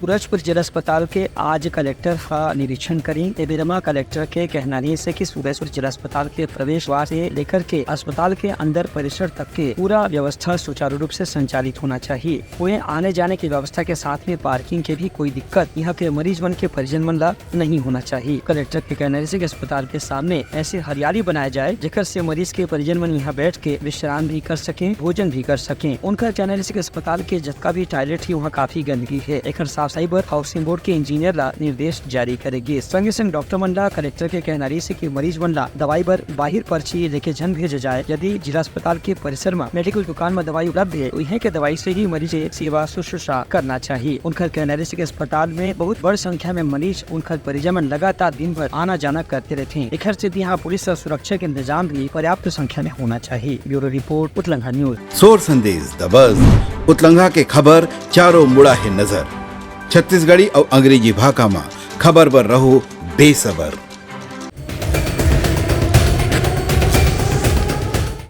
सूरजपुर जिला अस्पताल के आज कलेक्टर का निरीक्षण करें। बेरमा कलेक्टर के कहनानी से कि सूरजपुर जिला अस्पताल के प्रवेश द्वार से लेकर के अस्पताल के अंदर परिसर तक के पूरा व्यवस्था सुचारू रूप से संचालित होना चाहिए। कोई आने जाने की व्यवस्था के साथ में पार्किंग के भी कोई दिक्कत यहाँ के मरीज मन के परिजन मन ला नहीं होना चाहिए। कलेक्टर के कहनानी से अस्पताल के सामने ऐसे हरियाली बनाया जाए जेकर से मरीज के परिजन मन यहाँ बैठ के विश्राम भी कर सके, भोजन भी कर सके। उनका कहनानी से अस्पताल के जतका भी टॉयलेट ही वहाँ काफी गंदगी है। एक साफ सफाई पर हाउसिंग बोर्ड के इंजीनियर ला निर्देश जारी करेगी। संगे संग डॉक्टर मंडला कलेक्टर के कहनारी से कि मरीज मंडला दवाई पर बाहर पर्ची लेके जन भेजे जाए। यदि जिला अस्पताल के परिसर में मेडिकल दुकान में दवाई उपलब्ध है, वही के दवाई से ही मरीज सेवा शुश्रूषा करना चाहिए। उनका कहनारी से अस्पताल में बहुत बड़ी संख्या में मरीज उनका परिजन लगातार दिन भर आना जाना करते रहते हैं। एक से यहाँ पुलिस और सुरक्षा के इंतजाम भी पर्याप्त संख्या में होना चाहिए। ब्यूरो रिपोर्ट उतलंघा न्यूज। सोर संदेश द बज़ उतलंघा के खबर चारों मुड़ा है नजर। छत्तीसगढ़ी और अंग्रेजी भाषा में खबर पर रहो बेसबर।